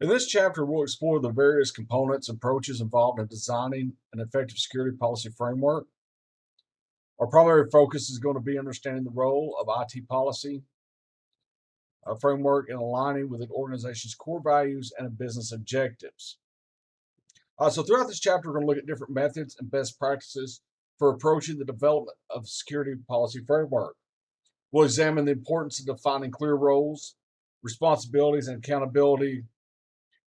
In this chapter, we'll explore the various components and approaches involved in designing an effective security policy framework. Our primary focus is going to be understanding the role of IT policy framework in aligning with an organization's core values and business objectives. So, throughout this chapter, we're going to look at different methods and best practices for approaching the development of a security policy framework. We'll examine the importance of defining clear roles, responsibilities, and accountability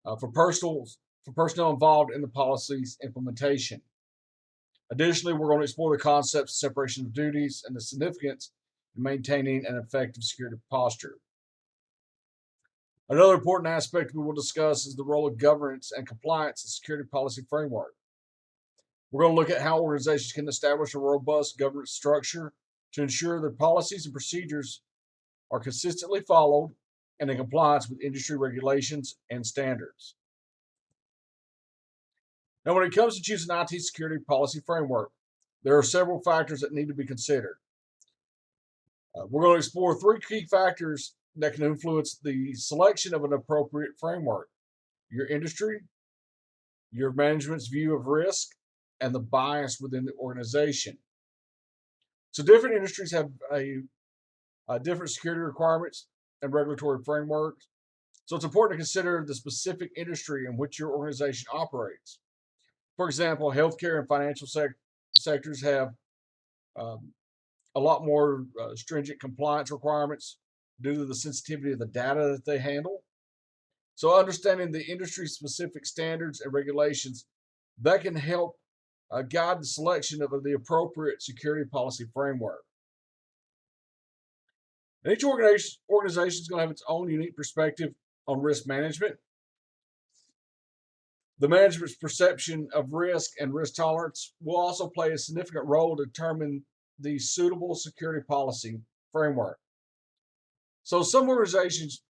uh, for personal for personnel involved in the policy's implementation. Additionally, we're going to explore the concepts of separation of duties and the significance in maintaining an effective security posture. Another important aspect we will discuss is the role of governance and compliance in security policy framework. We're going to look at how organizations can establish a robust governance structure to ensure their policies and procedures are consistently followed and in compliance with industry regulations and standards. Now, when it comes to choosing an IT security policy framework, there are several factors that need to be considered. We're going to explore three key factors that can influence the selection of an appropriate framework: your industry, your management's view of risk, and the bias within the organization. So, different industries have different security requirements and regulatory frameworks. So, it's important to consider the specific industry in which your organization operates. For example, healthcare and financial sectors have um, a lot more stringent compliance requirements due to the sensitivity of the data that they handle. So, understanding the industry specific standards and regulations that can help guide the selection of the appropriate security policy framework. And each organization is going to have its own unique perspective on risk management. The management's perception of risk and risk tolerance will also play a significant role to determine the suitable security policy framework. So, some organizations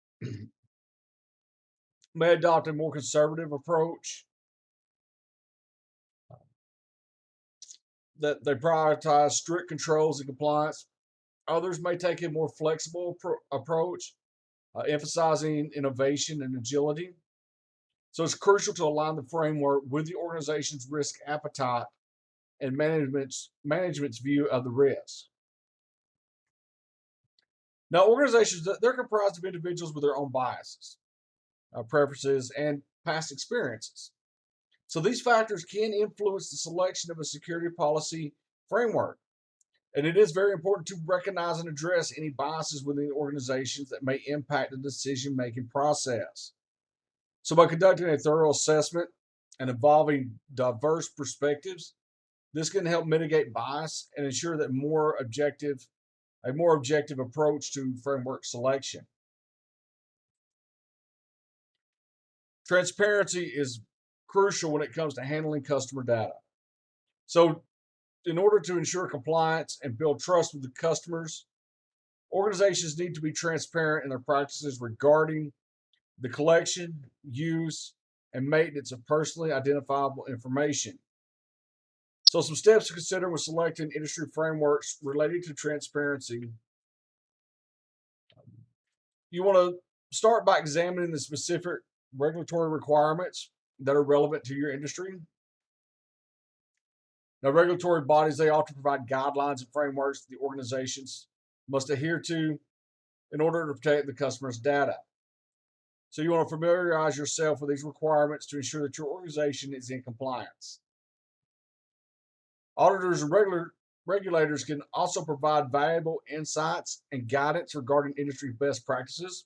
may adopt a more conservative approach that they prioritize strict controls and compliance. Others may take a more flexible approach, emphasizing innovation and agility. So it's crucial to align the framework with the organization's risk appetite and management's view of the risk. Now, organizations, they're comprised of individuals with their own biases, preferences, and past experiences. So these factors can influence the selection of a security policy framework. And it is very important to recognize and address any biases within organizations that may impact the decision making process. So, by conducting a thorough assessment and involving diverse perspectives, this can help mitigate bias and ensure that a more objective approach to framework selection. Transparency is crucial when it comes to handling customer data. So, in order to ensure compliance and build trust with the customers, organizations need to be transparent in their practices regarding the collection, use, and maintenance of personally identifiable information. So, some steps to consider when selecting industry frameworks related to transparency. You want to start by examining the specific regulatory requirements that are relevant to your industry. Now, regulatory bodies, they often provide guidelines and frameworks that the organizations must adhere to in order to protect the customer's data. So, you want to familiarize yourself with these requirements to ensure that your organization is in compliance. Auditors and regulators can also provide valuable insights and guidance regarding industry best practices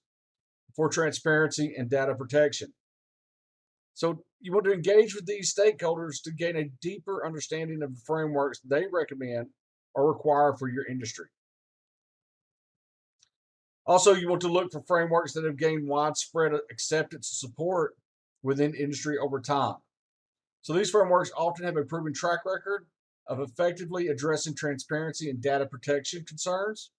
for transparency and data protection. So, you want to engage with these stakeholders to gain a deeper understanding of the frameworks they recommend or require for your industry. Also, you want to look for frameworks that have gained widespread acceptance and support within industry over time. So, these frameworks often have a proven track record of effectively addressing transparency and data protection concerns.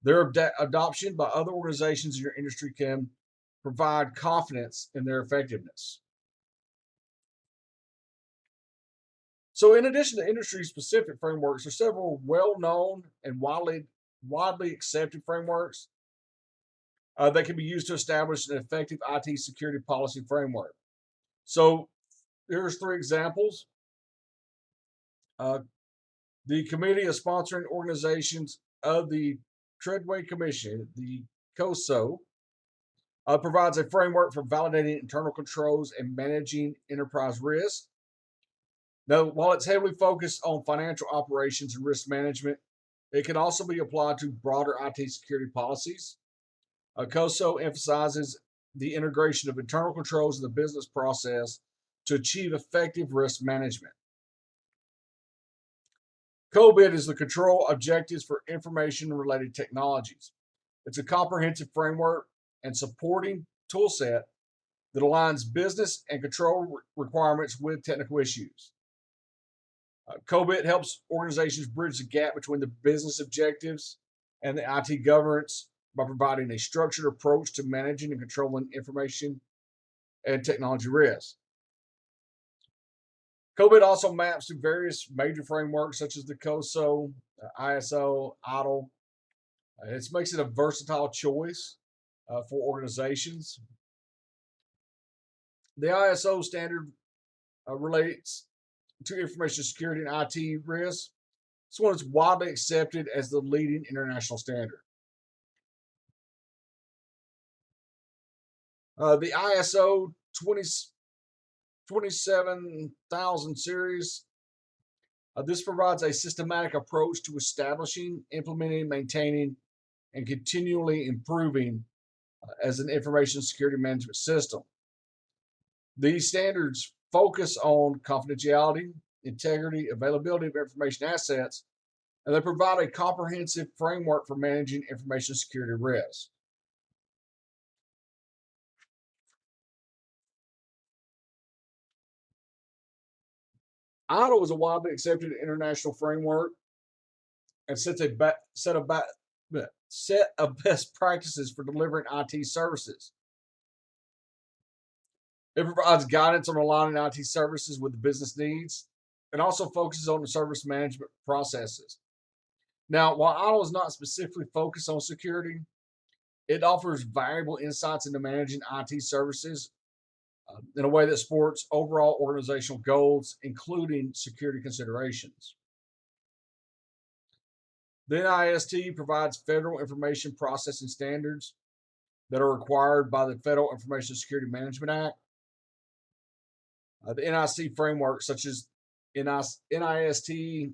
Their adoption by other organizations in your industry can provide confidence in their effectiveness. So, in addition to industry specific frameworks, there are several well known and widely accepted frameworks that can be used to establish an effective IT security policy framework. So here's three examples. Uh, the Committee of Sponsoring Organizations of the Treadway Commission, the COSO, provides a framework for validating internal controls and managing enterprise risk. Now, while it's heavily focused on financial operations and risk management, it can also be applied to broader IT security policies. COSO emphasizes the integration of internal controls in the business process to achieve effective risk management. COBIT is the Control Objectives for Information Related Technologies. It's a comprehensive framework and supporting toolset that aligns business and control requirements with technical issues. COBIT helps organizations bridge the gap between the business objectives and the IT governance by providing a structured approach to managing and controlling information and technology risks. COBIT also maps to various major frameworks such as the COSO, ISO, ITIL. It makes it a versatile choice for organizations. The ISO standard relates to information security and IT risks. This one is widely accepted as the leading international standard. The ISO 27,000 series, this provides a systematic approach to establishing, implementing, maintaining, and continually improving as an information security management system. These standards focus on confidentiality, integrity, availability of information assets, and they provide a comprehensive framework for managing information security risks. ITIL is a widely accepted international framework and sets a set of best practices for delivering IT services. It provides guidance on aligning IT services with the business needs and also focuses on the service management processes. Now, while ITIL is not specifically focused on security, it offers valuable insights into managing IT services in a way that supports overall organizational goals, including security considerations. The NIST provides federal information processing standards that are required by the Federal Information Security Management Act. The NIC framework, such as NIST,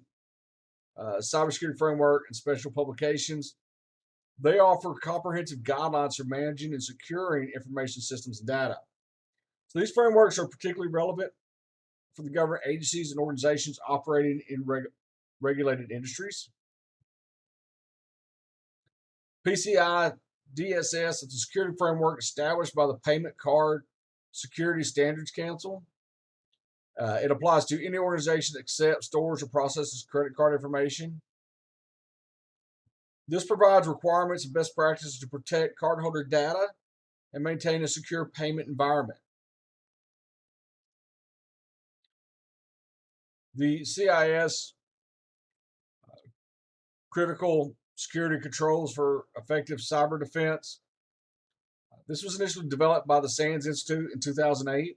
Cybersecurity Framework, and special publications, they offer comprehensive guidelines for managing and securing information systems and data. So these frameworks are particularly relevant for the government agencies and organizations operating in regulated industries. PCI DSS is a security framework established by the Payment Card Security Standards Council. It applies to any organization that accepts, stores, or processes credit card information. This provides requirements and best practices to protect cardholder data and maintain a secure payment environment. The CIST critical security controls for effective cyber defense. This was initially developed by the SANS Institute in 2008.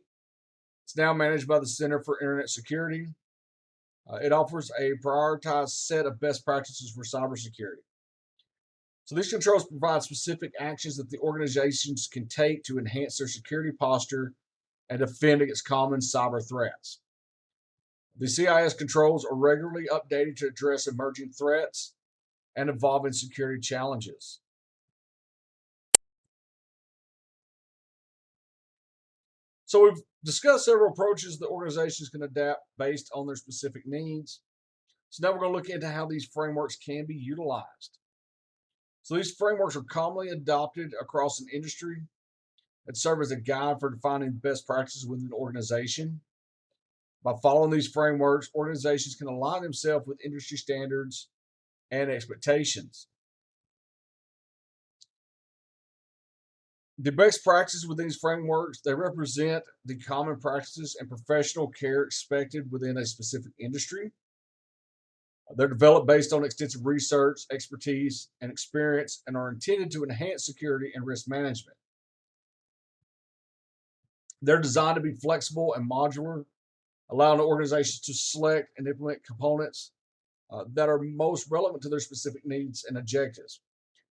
It's now managed by the Center for Internet Security. It offers a prioritized set of best practices for cybersecurity. So these controls provide specific actions that the organizations can take to enhance their security posture and defend against common cyber threats. The CIS controls are regularly updated to address emerging threats and evolving security challenges. So we've discussed several approaches that organizations can adapt based on their specific needs. So now we're going to look into how these frameworks can be utilized. So these frameworks are commonly adopted across an industry and serve as a guide for defining best practices within an organization. By following these frameworks, organizations can align themselves with industry standards and expectations. The best practices within these frameworks, they represent the common practices and professional care expected within a specific industry. They're developed based on extensive research, expertise, and experience, and are intended to enhance security and risk management. They're designed to be flexible and modular, allowing organizations to select and implement components that are most relevant to their specific needs and objectives.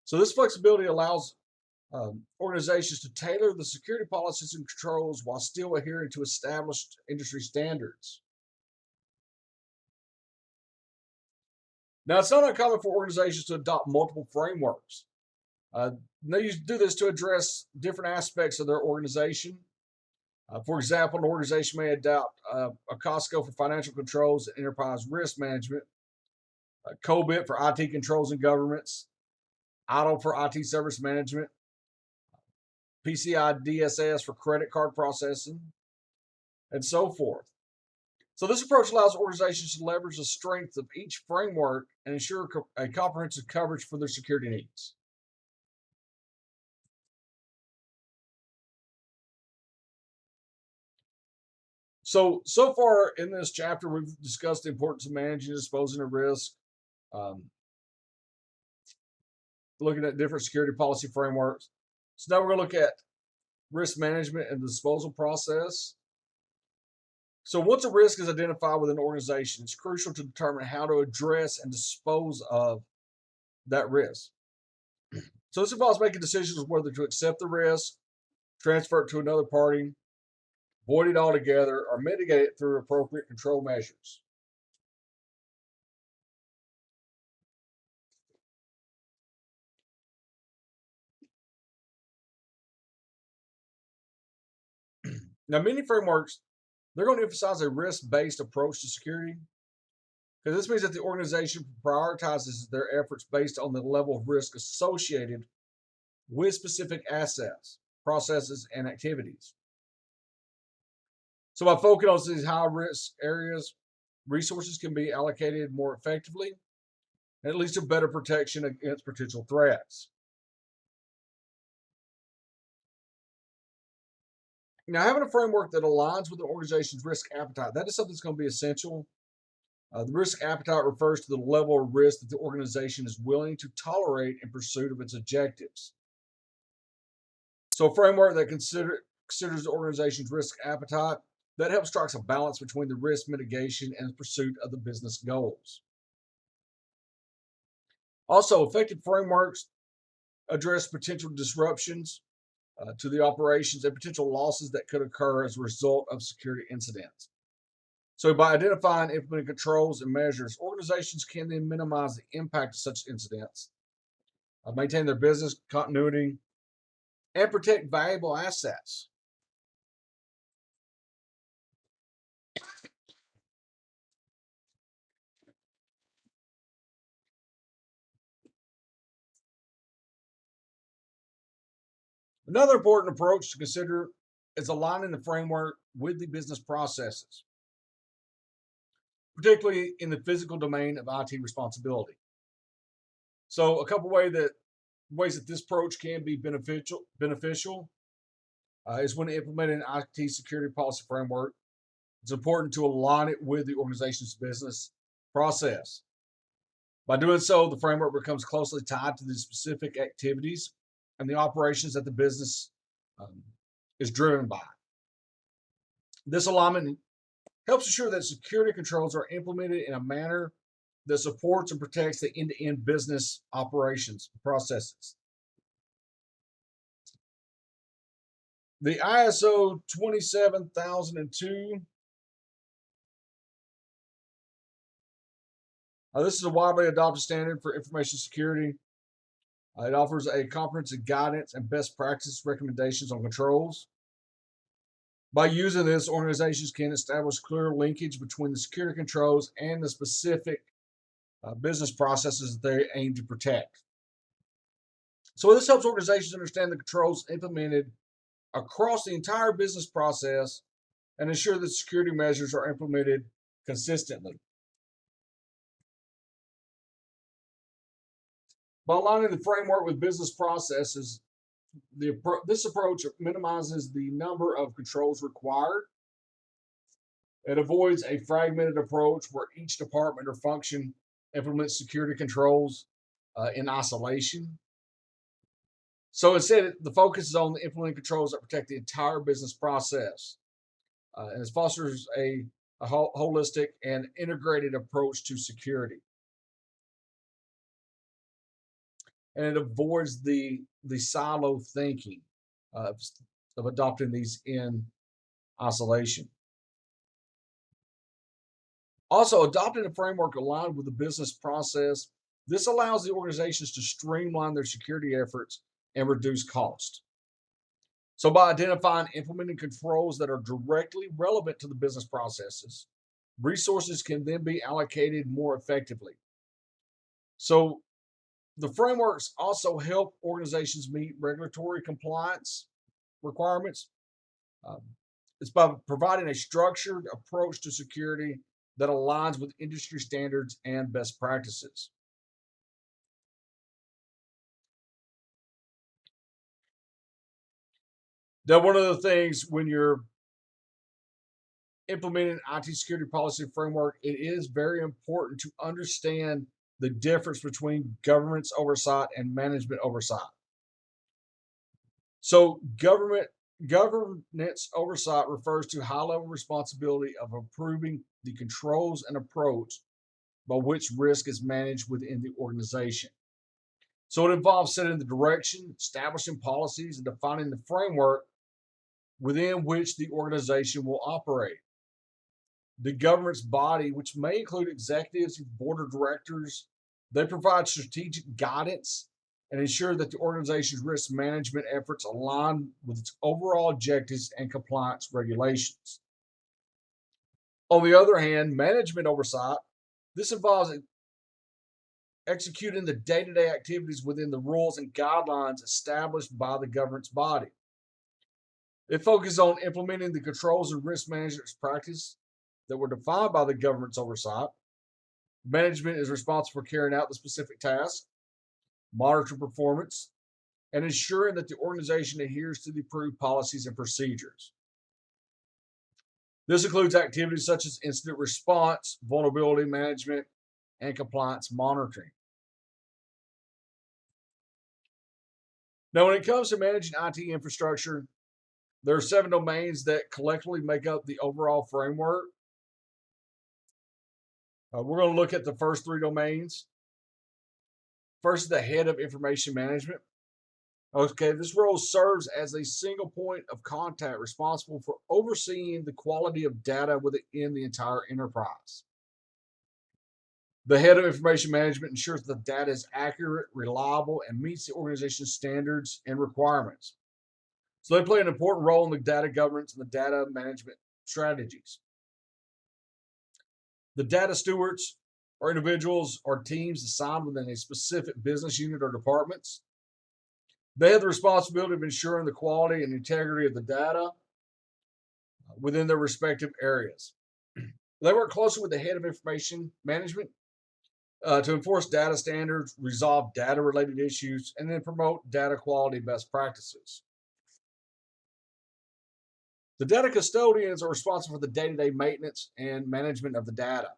So, this flexibility allows organizations to tailor the security policies and controls while still adhering to established industry standards. Now, it's not uncommon for organizations to adopt multiple frameworks. Uh, they do this to address different aspects of their organization. For example, an organization may adopt a Costco for financial controls and enterprise risk management, a COBIT for IT controls and governance, ITIL for IT service management, PCI DSS for credit card processing, and so forth. So, this approach allows organizations to leverage the strength of each framework and ensure a comprehensive coverage for their security needs. So far in this chapter, we've discussed the importance of managing and disposing of risk, um, looking at different security policy frameworks. So now we're going to look at risk management and the disposal process. So once a risk is identified with an organization, it's crucial to determine how to address and dispose of that risk. So this involves making decisions whether to accept the risk, transfer it to another party, avoid it altogether, or mitigate it through appropriate control measures. Now, many frameworks, they're going to emphasize a risk-based approach to security because this means that the organization prioritizes their efforts based on the level of risk associated with specific assets, processes, and activities. So by focusing on these high risk areas, resources can be allocated more effectively and it leads to better protection against potential threats. Now, having a framework that aligns with the organization's risk appetite, that is something that's going to be essential. The risk appetite refers to the level of risk that the organization is willing to tolerate in pursuit of its objectives. So, a framework that considers the organization's risk appetite that helps strike a balance between the risk mitigation and the pursuit of the business goals. Also, effective frameworks address potential disruptions to the operations and potential losses that could occur as a result of security incidents. So, by identifying and implementing controls and measures, organizations can then minimize the impact of such incidents, maintain their business continuity, and protect valuable assets. Another important approach to consider is aligning the framework with the business processes, particularly in the physical domain of IT responsibility. So, a couple ways that this approach can be beneficial is when implementing an IT security policy framework. It's important to align it with the organization's business process. By doing so, the framework becomes closely tied to the specific activities and the operations that the business um, is driven by. This alignment helps ensure that security controls are implemented in a manner that supports and protects the end to end business operations processes. The ISO 27002, this is a widely adopted standard for information security. It offers a comprehensive guidance and best practice recommendations on controls. By using this, organizations can establish clear linkage between the security controls and the specific business processes that they aim to protect. So, this helps organizations understand the controls implemented across the entire business process and ensure that security measures are implemented consistently. By aligning the framework with business processes, this approach minimizes the number of controls required. It avoids a fragmented approach where each department or function implement security controls in isolation. So instead, the focus is on implementing controls that protect the entire business process, and it fosters a holistic and integrated approach to security, and it avoids the silo thinking of adopting these in isolation. Also, adopting a framework aligned with the business process, this allows the organizations to streamline their security efforts and reduce cost. So, by identifying and implementing controls that are directly relevant to the business processes, resources can then be allocated more effectively. So, the frameworks also help organizations meet regulatory compliance requirements. Um, it's by providing a structured approach to security that aligns with industry standards and best practices. Now, one of the things when you're implementing an IT security policy framework, it is very important to understand the difference between government's oversight and management oversight. So, governance oversight refers to high level responsibility of approving the controls and approach by which risk is managed within the organization. So it involves setting the direction, establishing policies, and defining the framework within which the organization will operate. The governance body, which may include executives and board of directors, they provide strategic guidance and ensure that the organization's risk management efforts align with its overall objectives and compliance regulations. On the other hand, management oversight, this involves executing the day-to-day activities within the rules and guidelines established by the governance body. It focuses on implementing the controls and risk management practices that were defined by the government's oversight. Management is responsible for carrying out the specific tasks, monitoring performance, and ensuring that the organization adheres to the approved policies and procedures. This includes activities such as incident response, vulnerability management, and compliance monitoring. Now, when it comes to managing IT infrastructure, there are 7 domains that collectively make up the overall framework. We're going to look at the first 3 domains. First is the head of information management. Okay, this role serves as a single point of contact responsible for overseeing the quality of data within the entire enterprise. The head of information management ensures the data is accurate, reliable, and meets the organization's standards and requirements. So they play an important role in the data governance and the data management strategies. The data stewards are individuals or teams assigned within a specific business unit or departments. They have the responsibility of ensuring the quality and integrity of the data within their respective areas. They work closely with the head of information management to enforce data standards, resolve data related issues, and then promote data quality best practices. The data custodians are responsible for the day to day maintenance and management of the data.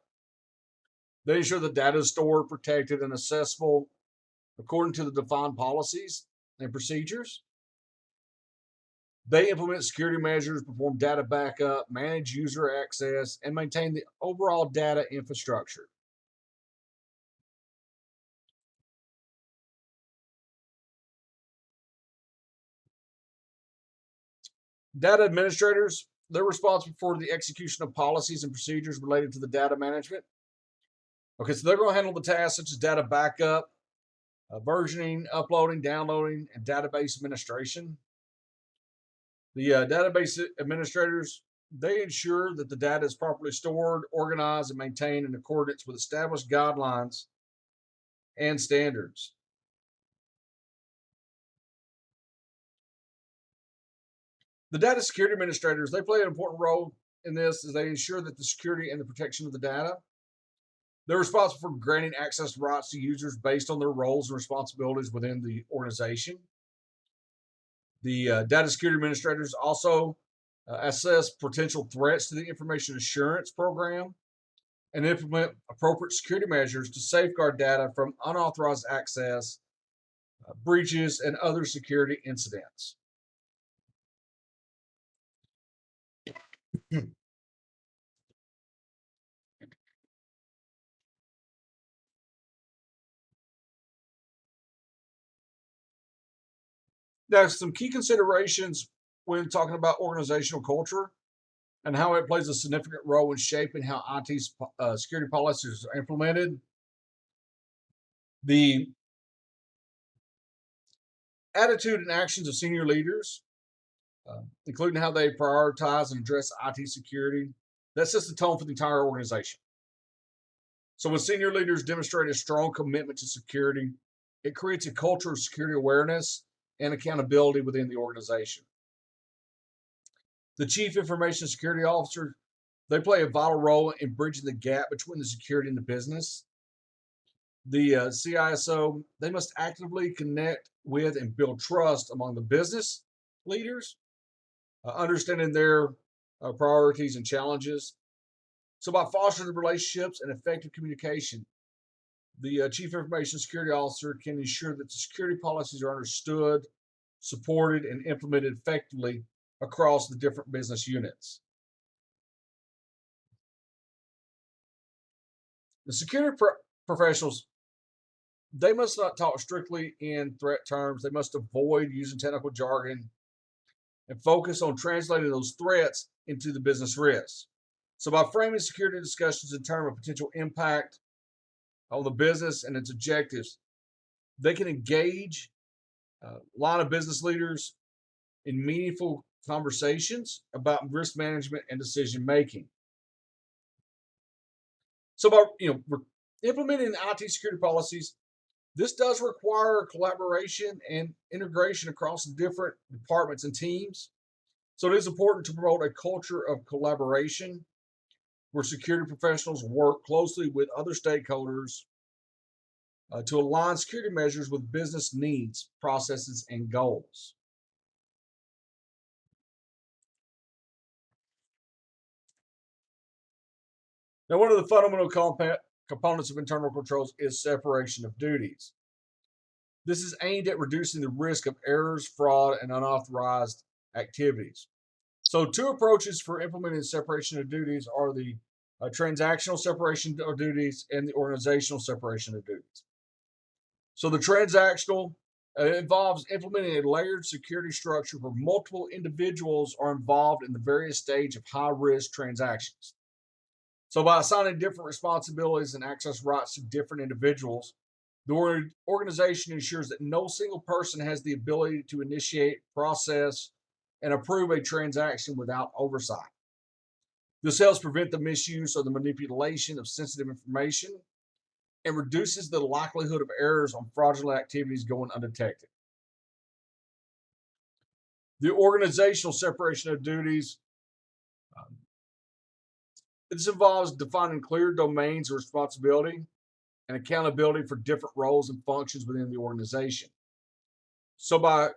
They ensure the data is stored, protected, and accessible according to the defined policies and procedures. They implement security measures, perform data backup, manage user access, and maintain the overall data infrastructure. Data administrators, they're responsible for the execution of policies and procedures related to the data management. Okay, so they're going to handle the tasks such as data backup, versioning, uploading, downloading, and database administration. The database administrators, they ensure that the data is properly stored, organized, and maintained in accordance with established guidelines and standards. The data security administrators, they play an important role in this as they ensure that the security and the protection of the data. They're responsible for granting access rights to users based on their roles and responsibilities within the organization. The data security administrators also assess potential threats to the information assurance program. and implement appropriate security measures to safeguard data from unauthorized access, breaches, and other security incidents. Now, some key considerations when talking about organizational culture and how it plays a significant role in shaping how IT security policies are implemented. The attitude and actions of senior leaders, including how they prioritize and address IT security, that sets the tone for the entire organization. So, when senior leaders demonstrate a strong commitment to security, it creates a culture of security awareness and accountability within the organization. The chief information security officer, they play a vital role in bridging the gap between the security and the business. The CISO, they must actively connect with and build trust among the business leaders, understanding their priorities and challenges. So, by fostering the relationships and effective communication, the Chief Information Security Officer can ensure that the security policies are understood, supported, and implemented effectively across the different business units. The security professionals, they must not talk strictly in threat terms. They must avoid using technical jargon and focus on translating those threats into the business risks. So, by framing security discussions in terms of potential impact on the business and its objectives, they can engage a lot of business leaders in meaningful conversations about risk management and decision making. So, by implementing IT security policies, this does require collaboration and integration across different departments and teams. So, it is important to promote a culture of collaboration where security professionals work closely with other stakeholders to align security measures with business needs, processes, and goals. Now, one of the fundamental components of internal controls is separation of duties. This is aimed at reducing the risk of errors, fraud, and unauthorized activities. So, two approaches for implementing separation of duties are the transactional separation of duties and the organizational separation of duties. So, the transactional involves implementing a layered security structure where multiple individuals are involved in the various stage of high risk transactions. So, by assigning different responsibilities and access rights to different individuals, the organization ensures that no single person has the ability to initiate, process, and approve a transaction without oversight. This helps prevent the misuse or the manipulation of sensitive information and reduces the likelihood of errors on fraudulent activities going undetected. The organizational separation of duties, um, this involves defining clear domains of responsibility and accountability for different roles and functions within the organization. So, by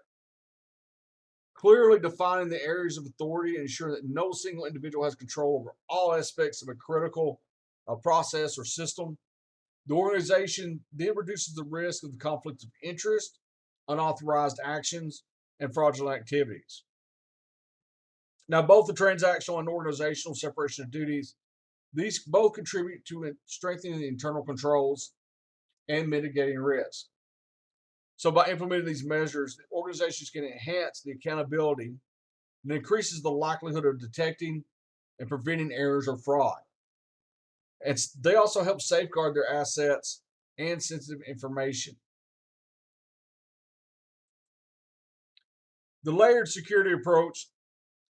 clearly defining the areas of authority and ensuring that no single individual has control over all aspects of a critical process or system, the organization then reduces the risk of the conflict of interest, unauthorized actions, and fraudulent activities. Now, both the transactional and organizational separation of duties, these both contribute to strengthening the internal controls and mitigating risk. So, by implementing these measures, organizations can enhance the accountability and increases the likelihood of detecting and preventing errors or fraud. They also help safeguard their assets and sensitive information. The layered security approach,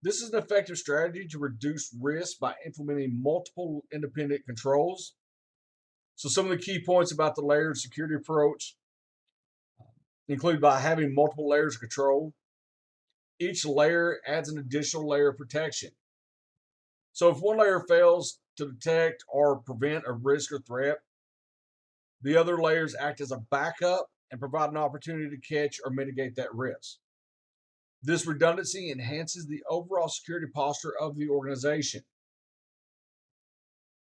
this is an effective strategy to reduce risk by implementing multiple independent controls. So, some of the key points about the layered security approach include by having multiple layers of control. Each layer adds an additional layer of protection. So, if one layer fails to detect or prevent a risk or threat, the other layers act as a backup and provide an opportunity to catch or mitigate that risk. This redundancy enhances the overall security posture of the organization.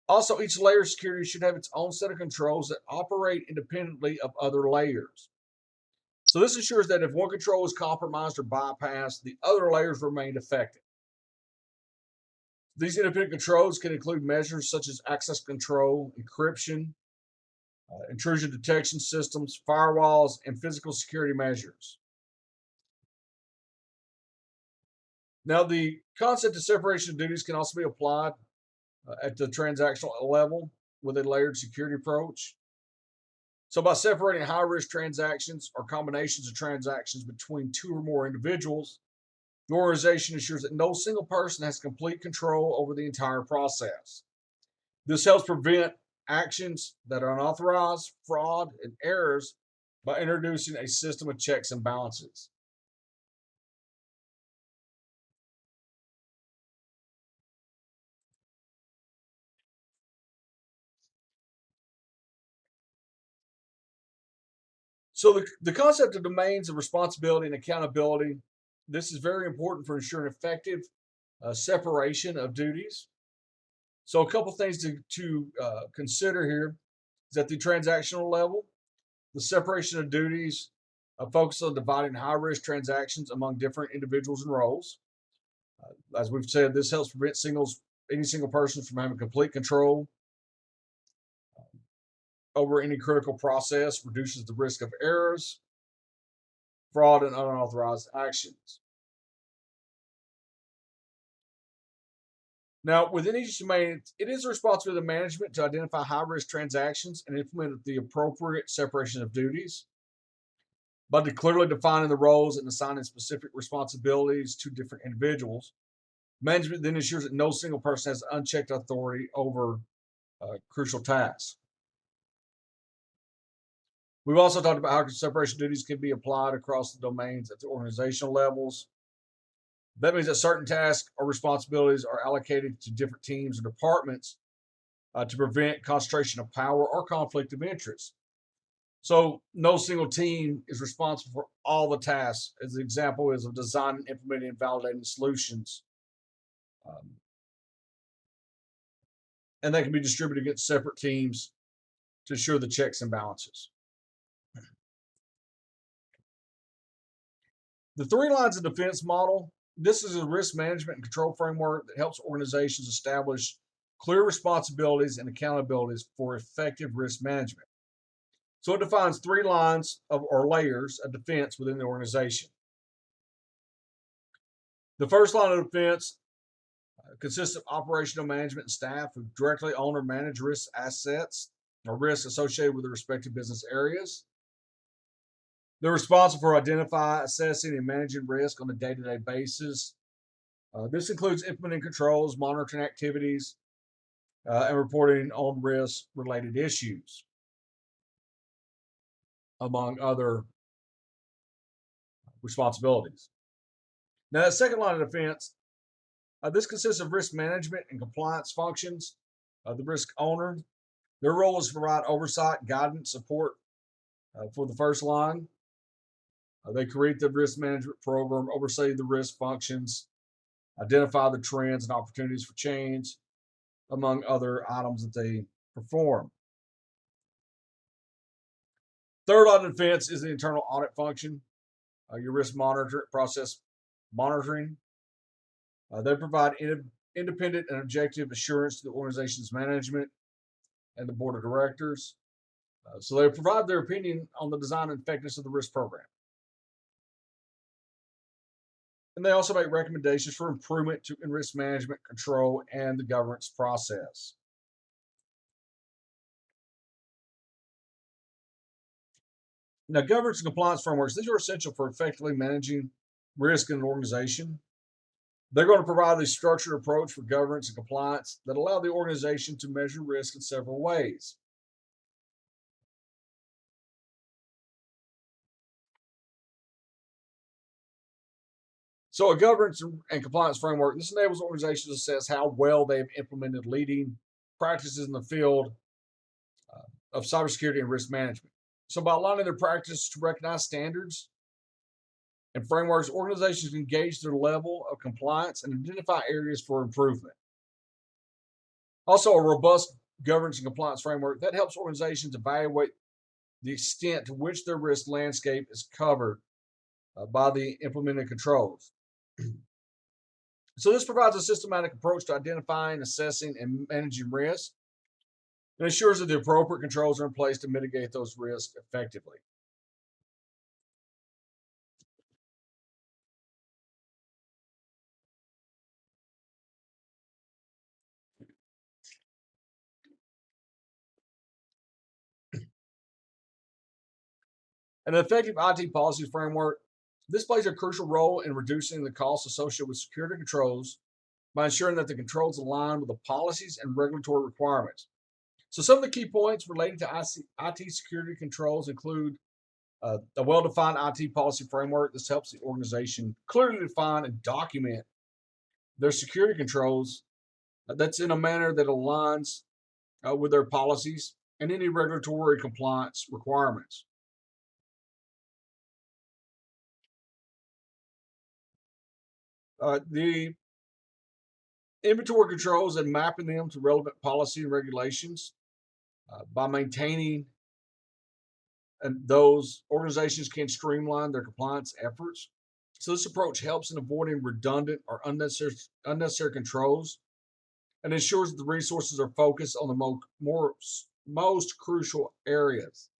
Also, each layer of security should have its own set of controls that operate independently of other layers. So this ensures that if one control is compromised or bypassed, the other layers remain effective. These independent controls can include measures such as access control, encryption, intrusion detection systems, firewalls, and physical security measures. Now, the concept of separation of duties can also be applied at the transactional level with a layered security approach. So, by separating high risk transactions or combinations of transactions between two or more individuals, the organization ensures that no single person has complete control over the entire process. This helps prevent actions that are unauthorized, fraud, and errors by introducing a system of checks and balances. So the concept of domains of responsibility and accountability, this is very important for ensuring effective separation of duties. So a couple things to consider here is at the transactional level, the separation of duties focus on dividing high risk transactions among different individuals and roles. As we've said, this helps prevent any single person from having complete control over any critical process, reduces the risk of errors, fraud, and unauthorized actions. Now, within each domain, it is the responsibility of management to identify high risk transactions and implement the appropriate separation of duties. By clearly defining the roles and assigning specific responsibilities to different individuals, management then ensures that no single person has unchecked authority over crucial tasks. We've also talked about how separation duties can be applied across the domains at the organizational levels. That means that certain tasks or responsibilities are allocated to different teams or departments to prevent concentration of power or conflict of interest. So no single team is responsible for all the tasks. As an example is of designing, implementing, and validating solutions, um, and they can be distributed against separate teams to ensure the checks and balances. The three lines of defense model. This is a risk management and control framework that helps organizations establish clear responsibilities and accountabilities for effective risk management. So it defines three lines of or layers of defense within the organization. The first line of defense consists of operational management and staff who directly own or manage risk assets or risks associated with the respective business areas. They're responsible for identifying, assessing, and managing risk on a day to day basis. This includes implementing controls, monitoring activities, and reporting on risk related issues, among other responsibilities. Now, that second line of defense, this consists of risk management and compliance functions. The risk owner, their role is to provide oversight, guidance, support for the first line. They create the risk management program, oversee the risk functions, identify the trends and opportunities for change, among other items that they perform. Third line of defense is the internal audit function, your risk monitor process monitoring. They provide independent and objective assurance to the organization's management and the board of directors. So they provide their opinion on the design and effectiveness of the risk program. And they also make recommendations for improvement in risk management, control, and the governance process. Now, governance and compliance frameworks, these are essential for effectively managing risk in an organization. They're going to provide a structured approach for governance and compliance that allow the organization to measure risk in several ways. So, a governance and compliance framework, this enables organizations to assess how well they've implemented leading practices in the field of cybersecurity and risk management. So, by aligning their practices to recognize standards and frameworks, organizations can gauge their level of compliance and identify areas for improvement. Also, a robust governance and compliance framework that helps organizations evaluate the extent to which their risk landscape is covered by the implemented controls. So, this provides a systematic approach to identifying, assessing, and managing risk and ensures that the appropriate controls are in place to mitigate those risks effectively. An effective IT policy framework, this plays a crucial role in reducing the costs associated with security controls by ensuring that the controls align with the policies and regulatory requirements. So, some of the key points relating to IT security controls include a well defined IT policy framework. This helps the organization clearly define and document their security controls that's in a manner that aligns with their policies and any regulatory compliance requirements. The inventory controls and mapping them to relevant policy and regulations by maintaining and those organizations can streamline their compliance efforts. So this approach helps in avoiding redundant or unnecessary controls and ensures that the resources are focused on the most crucial areas.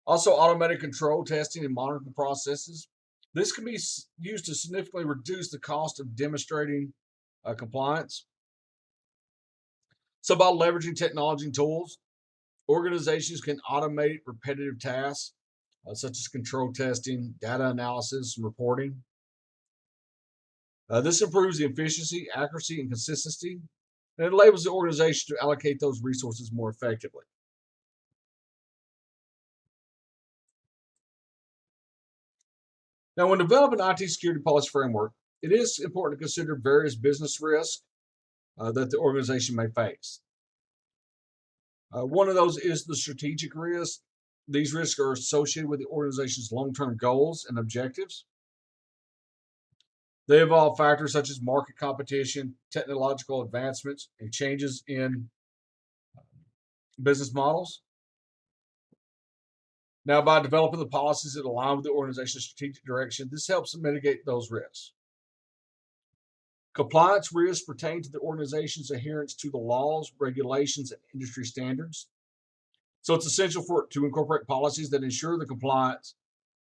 Also, automated control testing and monitoring processes. This can be used to significantly reduce the cost of demonstrating compliance. So, by leveraging technology and tools, organizations can automate repetitive tasks such as control testing, data analysis, and reporting. This improves the efficiency, accuracy, and consistency, and it enables the organization to allocate those resources more effectively. Now, when developing an IT security policy framework, it is important to consider various business risks that the organization may face. One of those is the strategic risk. These risks are associated with the organization's long term goals and objectives. They involve factors such as market competition, technological advancements, and changes in business models. Now, by developing the policies that align with the organization's strategic direction, this helps mitigate those risks. Compliance risks pertain to the organization's adherence to the laws, regulations, and industry standards. So it's essential to incorporate policies that ensure the compliance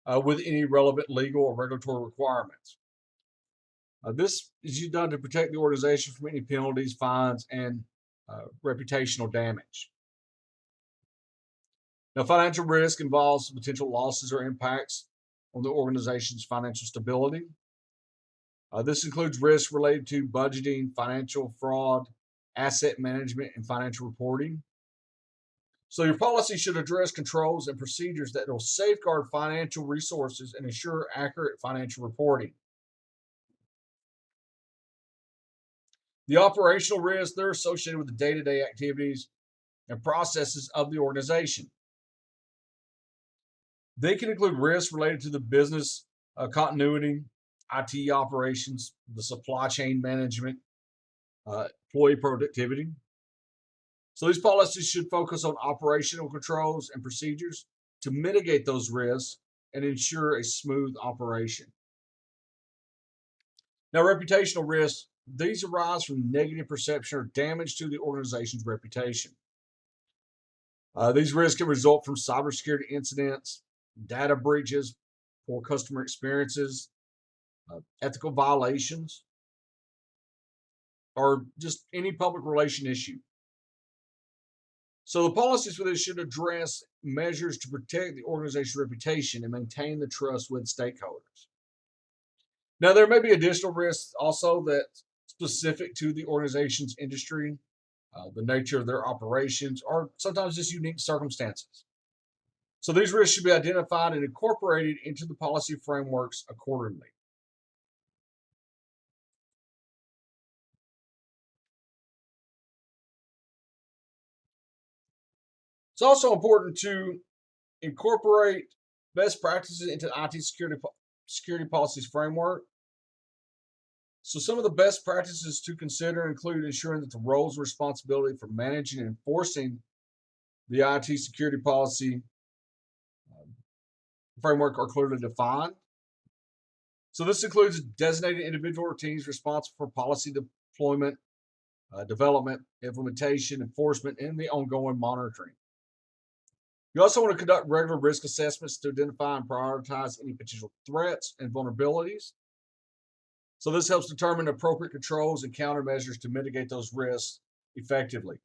with any relevant legal or regulatory requirements. This is done to protect the organization from any penalties, fines, and reputational damage. Now, financial risk involves potential losses or impacts on the organization's financial stability. This includes risks related to budgeting, financial fraud, asset management, and financial reporting. So, your policy should address controls and procedures that will safeguard financial resources and ensure accurate financial reporting. The operational risks, they're associated with the day to day activities and processes of the organization. They can include risks related to the business continuity, IT operations, the supply chain management, employee productivity. So these policies should focus on operational controls and procedures to mitigate those risks and ensure a smooth operation. Now, reputational risks, these arise from negative perception or damage to the organization's reputation. These risks can result from cybersecurity incidents, data breaches, poor customer experiences, ethical violations, or just any public relation issue. So the policies for this should address measures to protect the organization's reputation and maintain the trust with stakeholders. Now, there may be additional risks also that specific to the organization's industry, the nature of their operations, or sometimes just unique circumstances. So these risks should be identified and incorporated into the policy frameworks accordingly. It's also important to incorporate best practices into the IT security policies framework. So some of the best practices to consider include ensuring that the roles and responsibility for managing and enforcing the IT security policy framework are clearly defined. So this includes designated individual teams responsible for policy deployment, development, implementation, enforcement, and the ongoing monitoring. You also want to conduct regular risk assessments to identify and prioritize any potential threats and vulnerabilities. So this helps determine appropriate controls and countermeasures to mitigate those risks effectively.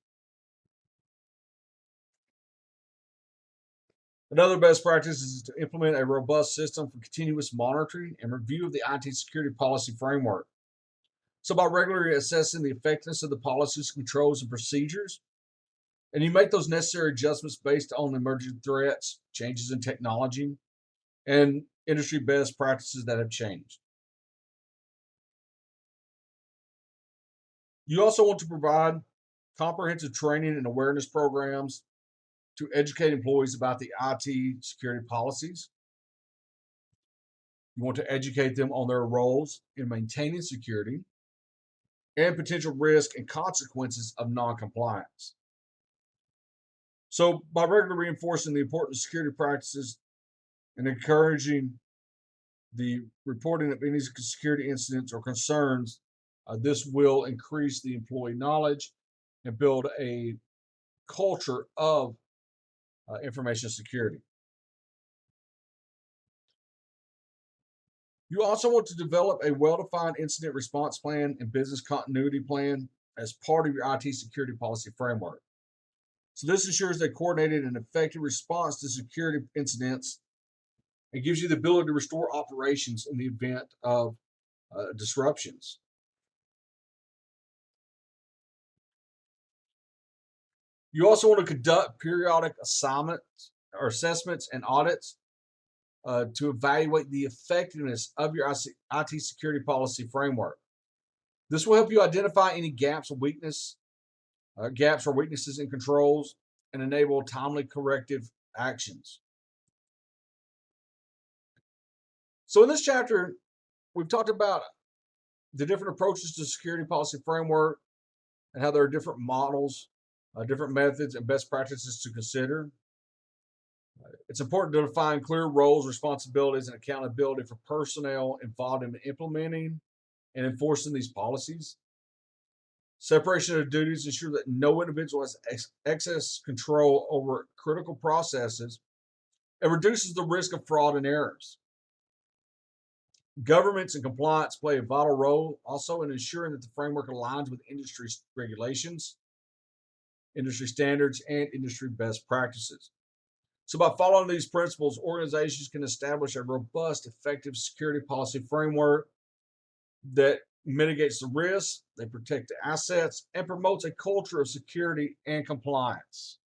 Another best practice is to implement a robust system for continuous monitoring and review of the IT security policy framework. So by regularly assessing the effectiveness of the policies, controls, and procedures, and you make those necessary adjustments based on emerging threats, changes in technology, and industry best practices that have changed. You also want to provide comprehensive training and awareness programs to educate employees about the IT security policies. You want to educate them on their roles in maintaining security and potential risk and consequences of noncompliance. So, by regularly reinforcing the importance of security practices and encouraging the reporting of any security incidents or concerns, this will increase the employee knowledge and build a culture of information security. You also want to develop a well defined incident response plan and business continuity plan as part of your IT security policy framework. So, this ensures a coordinated and effective response to security incidents and gives you the ability to restore operations in the event of disruptions. You also want to conduct periodic assignments or assessments and audits to evaluate the effectiveness of your IT security policy framework. This will help you identify any gaps or weaknesses in controls, and enable timely corrective actions. So, in this chapter, we've talked about the different approaches to security policy framework and how there are different models, different methods, and best practices to consider. It's important to define clear roles, responsibilities, and accountability for personnel involved in implementing and enforcing these policies. Separation of duties ensure that no individual has excess control over critical processes and reduces the risk of fraud and errors. Governments and compliance play a vital role also in ensuring that the framework aligns with industry regulations, industry standards, and industry best practices. So, by following these principles, organizations can establish a robust, effective security policy framework that mitigates the risks, they protect the assets, and promotes a culture of security and compliance.